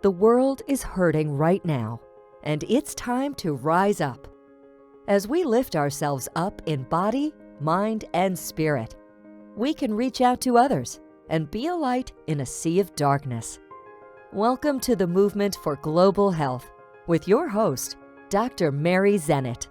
The world is hurting right now, and it's time to rise up. As we lift ourselves up in body, mind, and spirit, we can reach out to others and be a light in a sea of darkness. Welcome to the Movement for Global Health with your host, Dr. Mary Zennett.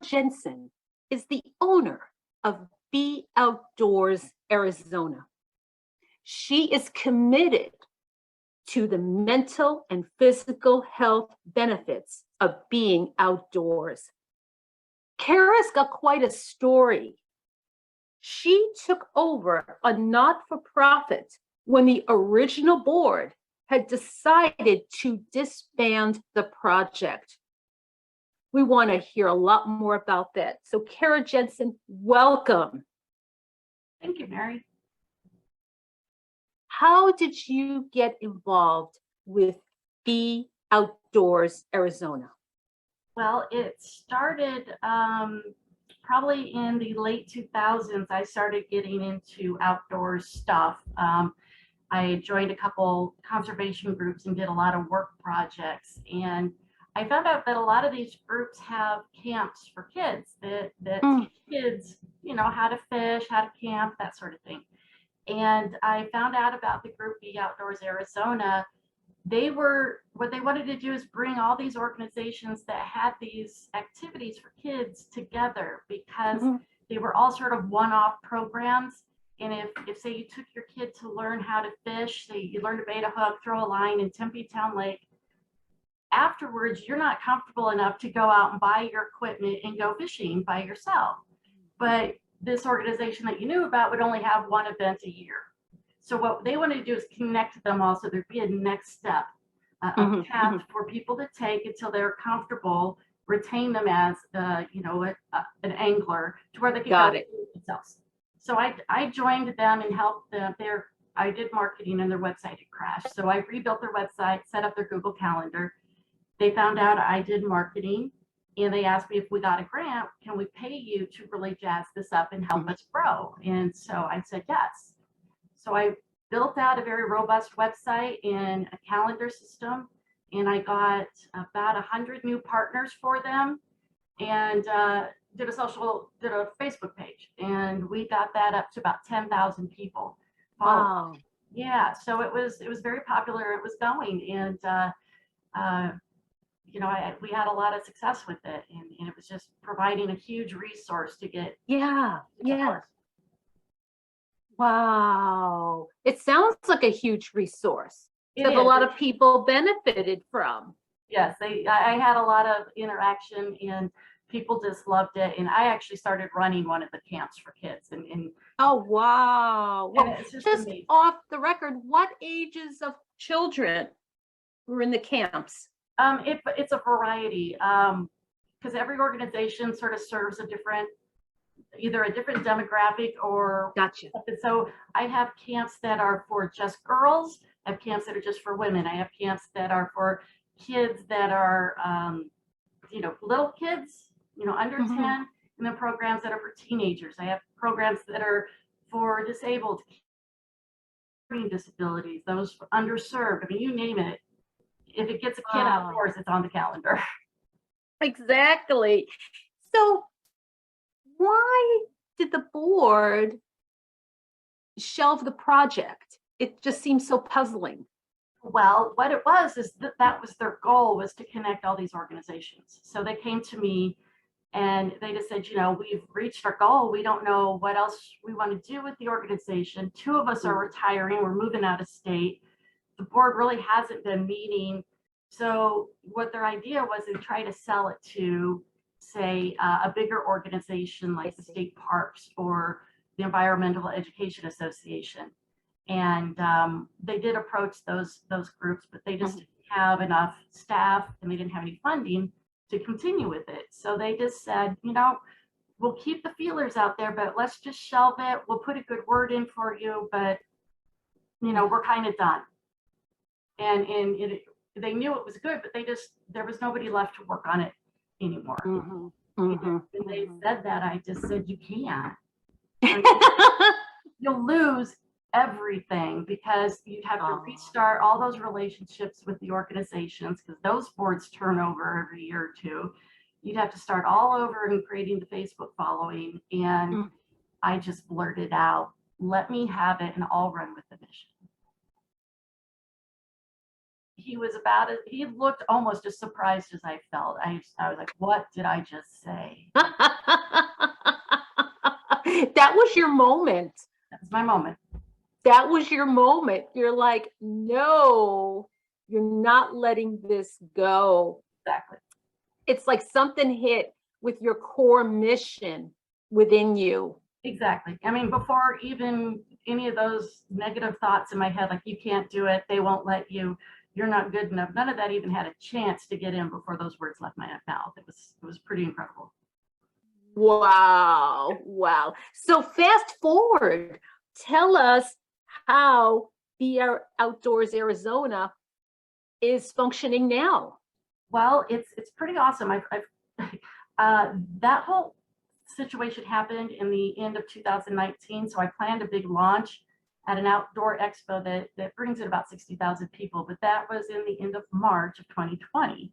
Jensen is the owner of beoutdoorsarizona. She is committed to the mental and physical health benefits of being outdoors. Kara's got quite a story. She took over a not-for-profit when the original board had decided to disband the project. We want to hear a lot more about that. So Kara Jensen, welcome. Thank you, Mary. How did you get involved with Be Outdoors Arizona? Well, it started probably in the late 2000s. I started getting into outdoor stuff. I joined a couple conservation groups and did a lot of work projects. And I found out that a lot of these groups have camps for kids that teach kids, how to fish, how to camp, that sort of thing. And I found out about the group Be Outdoors Arizona. What they wanted to do is bring all these organizations that had these activities for kids together, because they were all sort of one-off programs. And if say you took your kid to learn how to fish, say you learned to bait a hook, throw a line in Tempe Town Lake, afterwards, you're not comfortable enough to go out and buy your equipment and go fishing by yourself. But this organization that you knew about would only have one event a year. So what they wanted to do is connect them all, so there'd be a next step, a path for people to take until they're comfortable, retain them as an angler, to where they could go themselves. So I joined them and helped them. I did marketing, and their website had crashed. So I rebuilt their website, set up their Google Calendar. They found out I did marketing, and they asked me if we got a grant, can we pay you to really jazz this up and help us grow? And so I said yes. So I built out a very robust website and a calendar system, and I got about 100 new partners for them, and did a Facebook page, and we got that up to about 10,000 people. Wow. Yeah, so it was very popular. It was going, and we had a lot of success with it, and it was just providing a huge resource to get. Yeah. Wow. It sounds like a huge resource that a lot of people benefited from. Yes, I had a lot of interaction, and people just loved it. And I actually started running one of the camps for kids. And oh, wow. Well, it's just amazing. Off the record, what ages of children were in the camps? It's a variety, because every organization sort of serves either a different demographic or. Gotcha. So I have camps that are for just girls. I have camps that are just for women. I have camps that are for kids that are, little kids, under 10, and then programs that are for teenagers. I have programs that are for disabled, disabilities, those underserved. I mean, you name it. If it gets a kid outdoors, it's on the calendar. Exactly. So why did the board shelve the project? It just seems so puzzling. Well, what it was is that was their goal, was to connect all these organizations. So they came to me and they just said, we've reached our goal. We don't know what else we want to do with the organization. 2 of us are retiring. We're moving out of state. The board really hasn't been meeting So what their idea was, they try to sell it to, say, a bigger organization like the state parks or the Environmental Education Association. And they did approach those groups, but they just didn't have enough staff and they didn't have any funding to continue with it. So they just said, you know, we'll keep the feelers out there, but let's just shelve it. We'll put a good word in for you, but you know, we're kind of done. And they knew it was good, but there was nobody left to work on it anymore. When they said that, I just said, you can't. You'll lose everything, because you'd have to restart all those relationships with the organizations, because those boards turn over every year or two. You'd have to start all over and creating the Facebook following. And I just blurted out, let me have it and I'll run with the mission. He looked almost as surprised as I felt. I was like, what did I just say? That was your moment. That was my moment. That was your moment. You're like, no, you're not letting this go. Exactly. It's like something hit with your core mission within you. Exactly. I mean, before even any of those negative thoughts in my head, like, you can't do it, they won't let you, you're not good enough, none of that even had a chance to get in before those words left my mouth. It was pretty incredible. Wow. Wow. So fast forward, tell us how Be Outdoors Arizona is functioning now. Well, it's pretty awesome. That whole situation happened in the end of 2019. So I planned a big launch at an outdoor expo that brings in about 60,000 people, but that was in the end of March of 2020.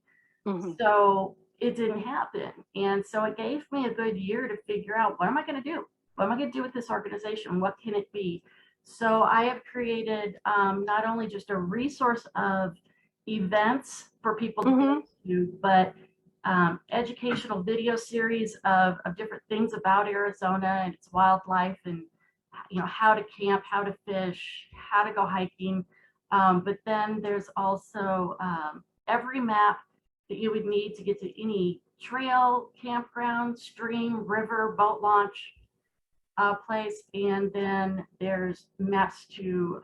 So it didn't happen. And so it gave me a good year to figure out, what am I going to do? What am I going to do with this organization? What can it be? So I have created not only just a resource of events for people to go to, but educational video series of different things about Arizona and its wildlife, and you know, how to camp, how to fish, how to go hiking. But then there's also every map that you would need to get to any trail, campground, stream, river, boat launch place. And then there's maps to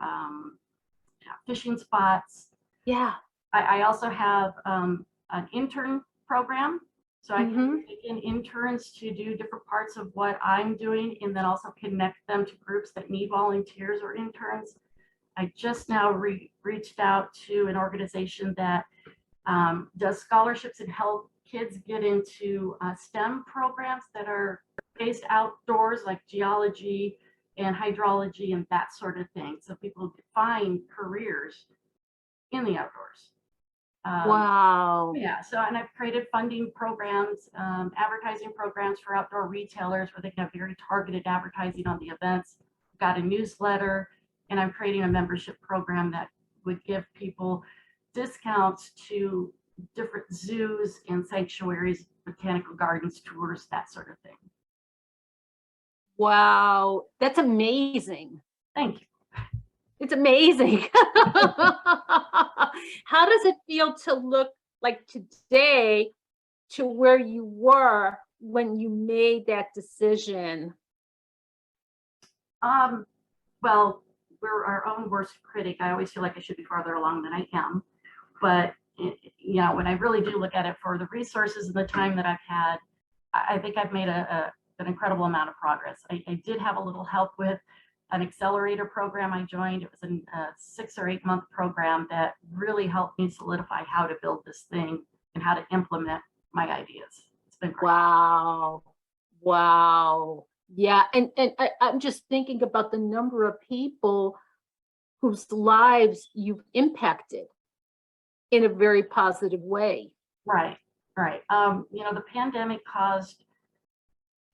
fishing spots. Yeah. I also have an intern program. So I can take in interns to do different parts of what I'm doing, and then also connect them to groups that need volunteers or interns. I just now reached out to an organization that does scholarships and help kids get into STEM programs that are based outdoors, like geology and hydrology and that sort of thing. So people find careers in the outdoors. Wow. Yeah, so, and I've created funding programs, advertising programs for outdoor retailers where they can have very targeted advertising on the events. I've got a newsletter, and I'm creating a membership program that would give people discounts to different zoos and sanctuaries, botanical gardens, tours, that sort of thing. Wow, that's amazing. Thank you. It's amazing. How does it feel to look like today to where you were when you made that decision? Well, we're our own worst critic. I always feel like I should be farther along than I am. But, you know, when I really do look at it for the resources and the time that I've had, I think I've made an incredible amount of progress. I did have a little help with an accelerator program I joined. It was a 6 or 8 month program that really helped me solidify how to build this thing and how to implement my ideas. It's been great. Wow. Wow. Yeah. And I'm just thinking about the number of people whose lives you've impacted in a very positive way. Right. Right. You know, the pandemic caused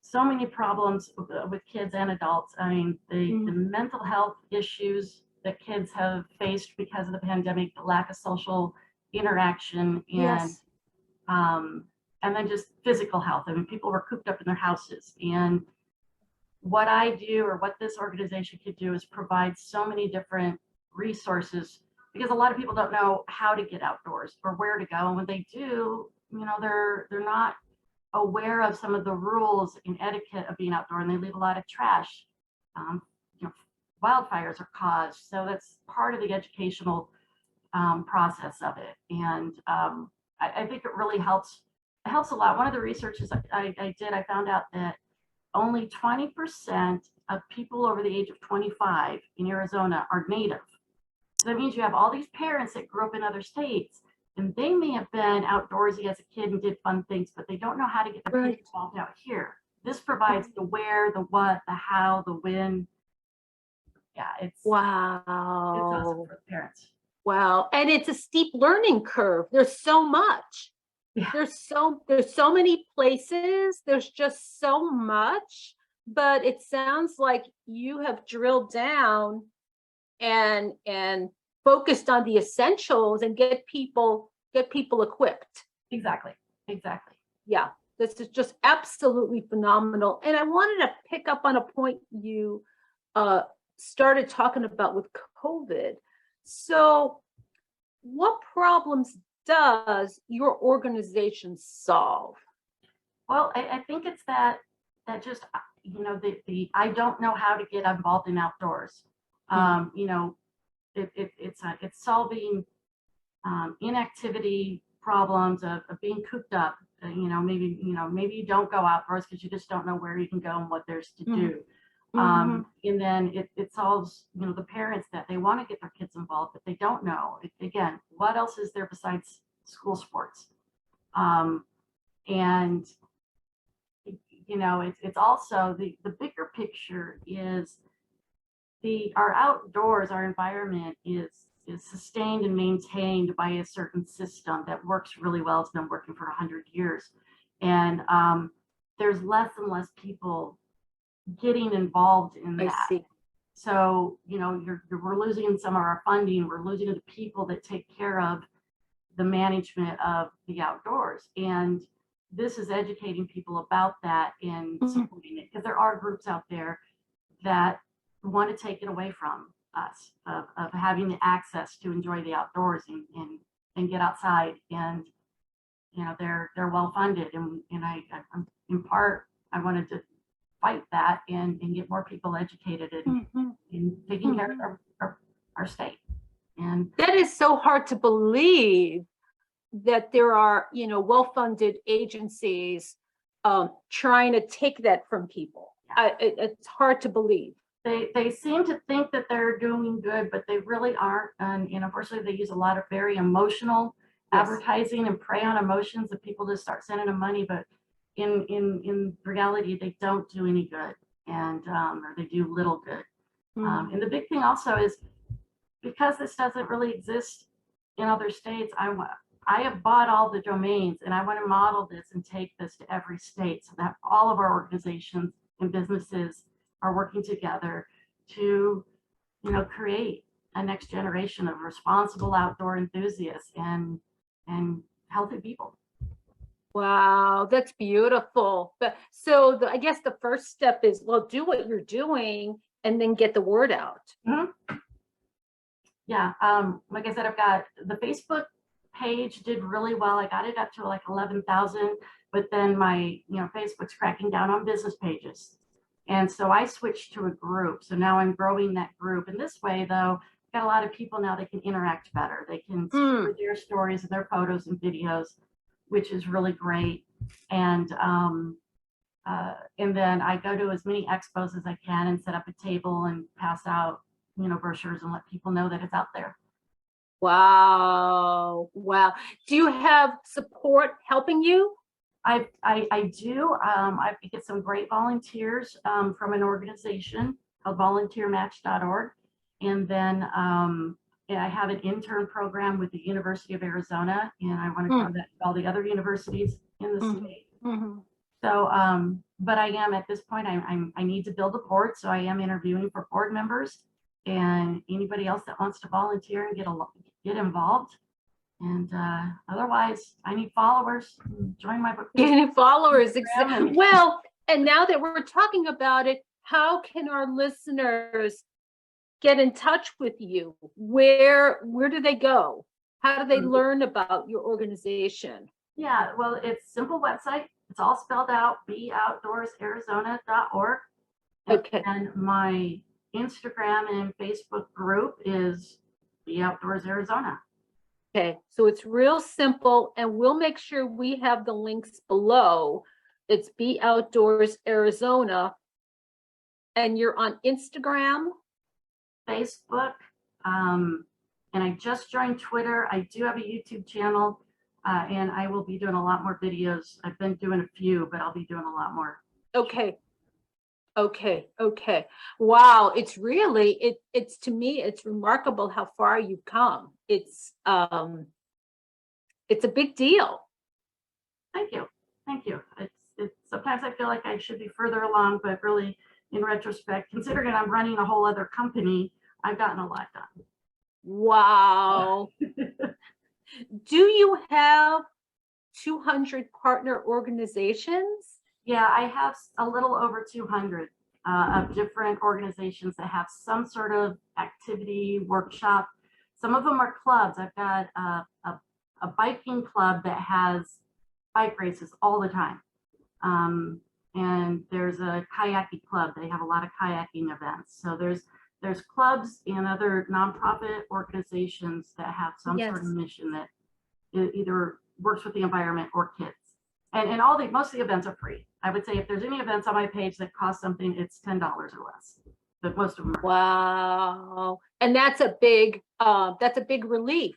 so many problems with kids and adults. I mean, the mental health issues that kids have faced because of the pandemic, the lack of social interaction, and and then just physical health. I mean, people were cooped up in their houses. And what I do, or what this organization could do, is provide so many different resources because a lot of people don't know how to get outdoors or where to go. And when they do, they're not aware of some of the rules and etiquette of being outdoor, and they leave a lot of trash. Um, Wildfires are caused, so that's part of the educational process of it. And I think it really helps. It helps a lot. One of the researches I did, I found out that only 20% of people over the age of 25 in Arizona are native. So that means you have all these parents that grew up in other states, and they may have been outdoorsy as a kid and did fun things, but they don't know how to get their kids involved out here. This provides the where, the what, the how, the when. Yeah, it's awesome for the parents. Wow. And it's a steep learning curve. There's so much. Yeah. There's so many places. There's just so much, but it sounds like you have drilled down and focused on the essentials and get people equipped. Exactly. Yeah, this is just absolutely phenomenal. And I wanted to pick up on a point you started talking about with COVID. So what problems does your organization solve? Well, I think it's that just, the I don't know how to get involved in outdoors. It's solving inactivity problems of being cooped up. Maybe you don't go outdoors because you just don't know where you can go and what there's to do. And then it solves, the parents that they want to get their kids involved, but they don't know. Again, what else is there besides school sports? And it's also the bigger picture is our outdoors, our environment is sustained and maintained by a certain system that works really well. It's been working for 100 years. And there's less and less people getting involved in that. I see. So, we're losing some of our funding. We're losing the people that take care of the management of the outdoors. And this is educating people about that and supporting it, because there are groups out there that want to take it away from us of having the access to enjoy the outdoors and get outside. And they're well funded, and I'm in part I wanted to fight that and get more people educated in taking care of our state. And that is so hard to believe that there are well-funded agencies trying to take that from people. It's hard to believe. They seem to think that they're doing good, but they really aren't. And unfortunately, they use a lot of very emotional advertising and prey on emotions that people just start sending them money. But in reality, they don't do any good, and or they do little good. And the big thing also is, because this doesn't really exist in other states, I have bought all the domains, and I want to model this and take this to every state so that all of our organizations and businesses are working together to, create a next generation of responsible outdoor enthusiasts and healthy people. Wow, that's beautiful. But so I guess the first step is, well, do what you're doing and then get the word out. Yeah, like I said, I've got the Facebook page did really well. I got it up to like 11,000, but then my, Facebook's cracking down on business pages. And so I switched to a group. So now I'm growing that group. And this way, though, I've got a lot of people now that can interact better. They can share their stories and their photos and videos, which is really great. And then I go to as many expos as I can and set up a table and pass out, brochures and let people know that it's out there. Wow. Do you have support helping you? I do. I get some great volunteers from an organization called volunteermatch.org. And then I have an intern program with the University of Arizona, and I want to grow that to all the other universities in the state. So, but I am at this point, I need to build a board. So I am interviewing for board members and anybody else that wants to volunteer and get involved. And otherwise, I need followers. Join my book. You need followers. Well, and now that we're talking about it, how can our listeners get in touch with you, where do they go? How do they learn about your organization? Yeah, well, it's simple website. It's all spelled out, beoutdoorsarizona.org. Okay. And my Instagram and Facebook group is Be Outdoors Arizona. Okay, so it's real simple, and we'll make sure we have the links below. It's Be Outdoors Arizona, and you're on Instagram, Facebook, and I just joined Twitter. I do have a YouTube channel, and I will be doing a lot more videos. I've been doing a few, but I'll be doing a lot more. Okay. Okay. Wow, it's really it's to me it's remarkable how far you've come. It's a big deal. Thank you. It's sometimes I feel like I should be further along, but really in retrospect, considering I'm running a whole other company, I've gotten a lot done. Wow. Do you have 200 partner organizations? Yeah, I have a little over 200 of different organizations that have some sort of activity, workshop. Some of them are clubs. I've got a biking club that has bike races all the time. And there's a kayaking club. They have a lot of kayaking events. So there's clubs and other nonprofit organizations that have some sort of mission that either works with the environment or kids. And most of the events are free. I would say if there's any events on my page that cost something, it's $10 or less. But most of them are. Wow. And that's a big relief.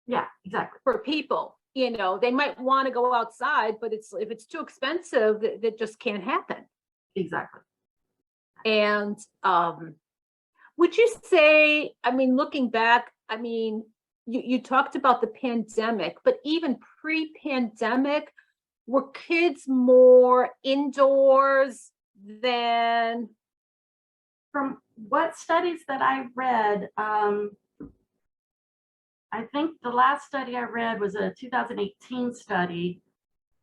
Yeah, exactly. For people. You know, they might want to go outside, but if it's too expensive, that just can't happen. Exactly. And would you say, I mean, looking back, I mean, you talked about the pandemic, but even pre-pandemic, were kids more indoors than? From what studies that I read, I think the last study I read was a 2018 study.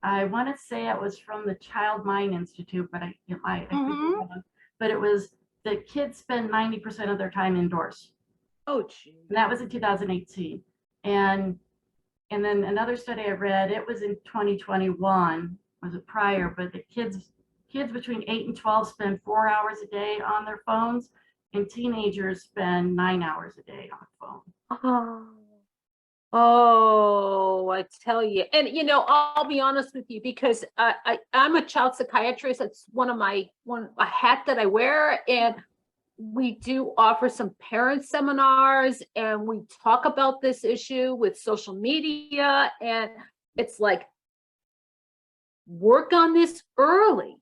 I want to say it was from the Child Mind Institute, but I think but it was that kids spend 90% of their time indoors. Oh, geez. And that was in 2018. And then another study I read, it was in 2021, was it prior, but the kids between 8 and 12 spend 4 hours a day on their phones, and teenagers spend 9 hours a day on the phone. Oh, I tell you. And, you know, I'll be honest with you, because I'm a child psychiatrist. That's a hat that I wear. And we do offer some parent seminars, and we talk about this issue with social media. And it's like, work on this early.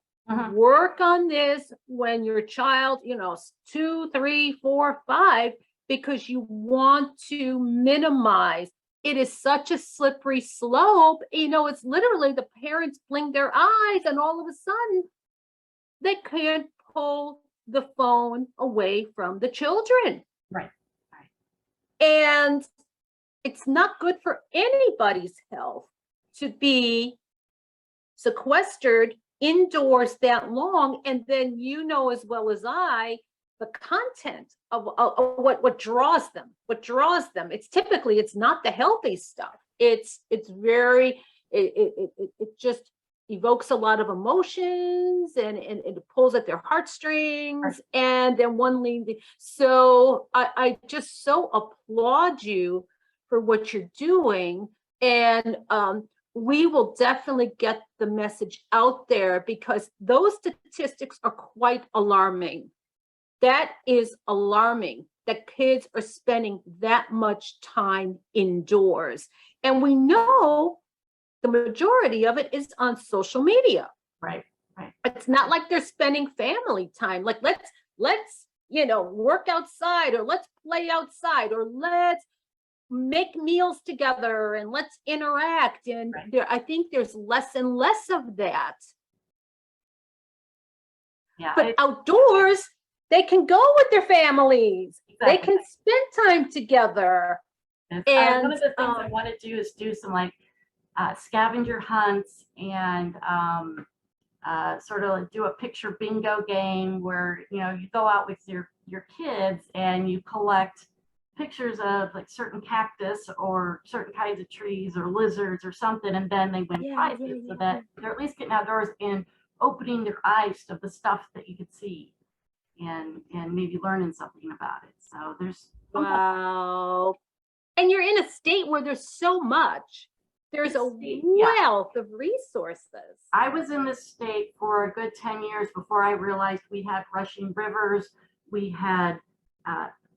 Work on this when your child, you know, 2, 3, 4, 5, because you want to minimize. It is such a slippery slope. You know, it's literally the parents blink their eyes, and all of a sudden they can't pull the phone away from the children. Right. And it's not good for anybody's health to be sequestered indoors that long. And then, you know as well as I, the content of what draws them. It's typically, it's not the healthy stuff. It just evokes a lot of emotions, and it pulls at their heartstrings, and then one leads. So I just so applaud you for what you're doing, and we will definitely get the message out there, because those statistics are quite alarming. That is alarming, that kids are spending that much time indoors. And we know the majority of it is on social media. Right. It's not like they're spending family time. Like, let's, you know, work outside, or let's play outside, or let's make meals together, and let's interact. And I think there's less and less of that. Yeah. But outdoors, they can go with their families. Exactly. They can spend time together. And one of the things I want to do is do some like scavenger hunts and sort of do a picture bingo game where, you know, you go out with your kids and you collect pictures of like certain cactus or certain kinds of trees or lizards or something, and then they win prizes so that they're at least getting outdoors and opening their eyes to the stuff that you could see and maybe learning something about it. So there's wow. And you're in a state where there's so much. There's a wealth of resources. I was in this state for a good 10 years before I realized we had rushing rivers. We had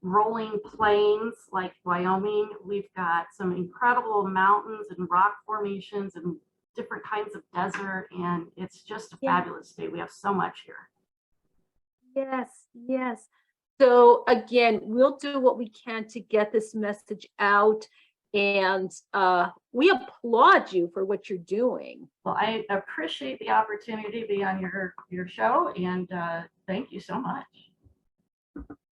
rolling plains like Wyoming. We've got some incredible mountains and rock formations and different kinds of desert. And it's just a fabulous state. We have so much here. Yes, yes. So again, we'll do what we can to get this message out. And we applaud you for what you're doing. Well, I appreciate the opportunity to be on your show, and thank you so much.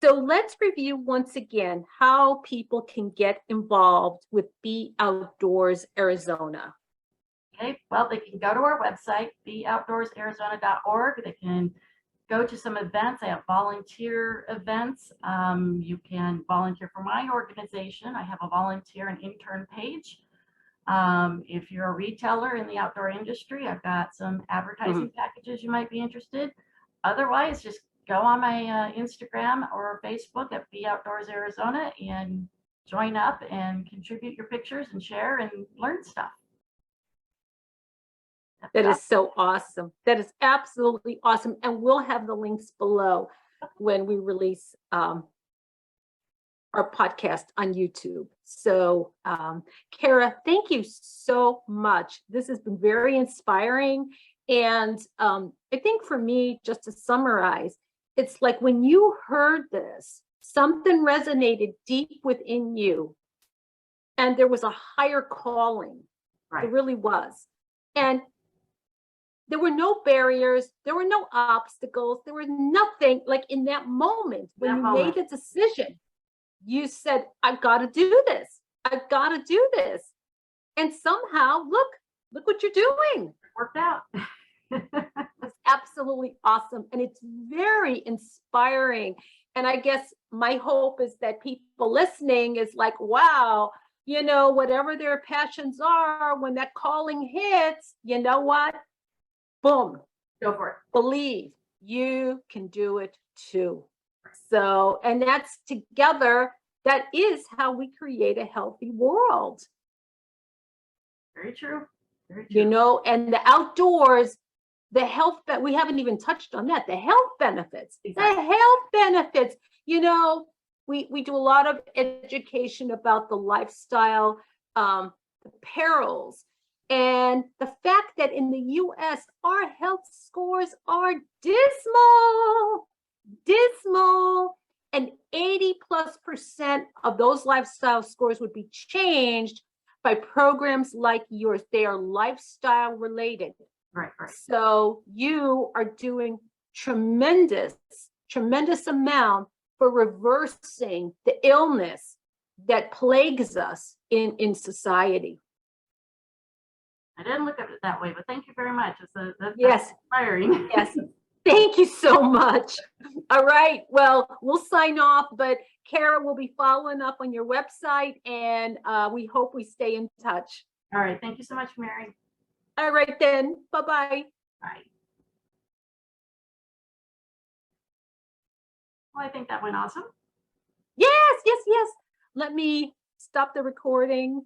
So let's review once again how people can get involved with Be Outdoors Arizona. Okay, well, they can go to our website, beoutdoorsarizona.org. They can go to some events. I have volunteer events. You can volunteer for my organization. I have a volunteer and intern page. If you're a retailer in the outdoor industry, I've got some advertising packages you might be interested. Otherwise, just go on my Instagram or Facebook at Be Outdoors Arizona and join up and contribute your pictures and share and learn stuff. That is so awesome. That is absolutely awesome. And we'll have the links below when we release our podcast on YouTube. So, Kara, thank you so much. This has been very inspiring. And I think for me, just to summarize, it's like when you heard this, something resonated deep within you, and there was a higher calling. Right. There really was. And there were no barriers. There were no obstacles. There was nothing. Like in that moment, when you made the decision, you said, I've got to do this. I've got to do this. And somehow, look what you're doing. It worked out. It's absolutely awesome. And it's very inspiring. And I guess my hope is that people listening is like, wow, you know, whatever their passions are, when that calling hits, you know what? Boom. Go for it. Believe you can do it too. So, and that's together, that is how we create a healthy world. Very true. Very true. You know, and the outdoors, the health that we haven't even touched on that, the health benefits, exactly. The health benefits, you know, we do a lot of education about the lifestyle, the perils. And the fact that in the US, our health scores are dismal, and 80+% of those lifestyle scores would be changed by programs like yours. They are lifestyle related. Right. So you are doing tremendous amount for reversing the illness that plagues us in society. I didn't look at it that way, but thank you very much. That's inspiring. Yes. Thank you so much. All right. Well, we'll sign off, but Kara will be following up on your website, and we hope we stay in touch. All right. Thank you so much, Mary. All right, then. Bye-bye. Bye. Well, I think that went awesome. Yes. Let me stop the recording.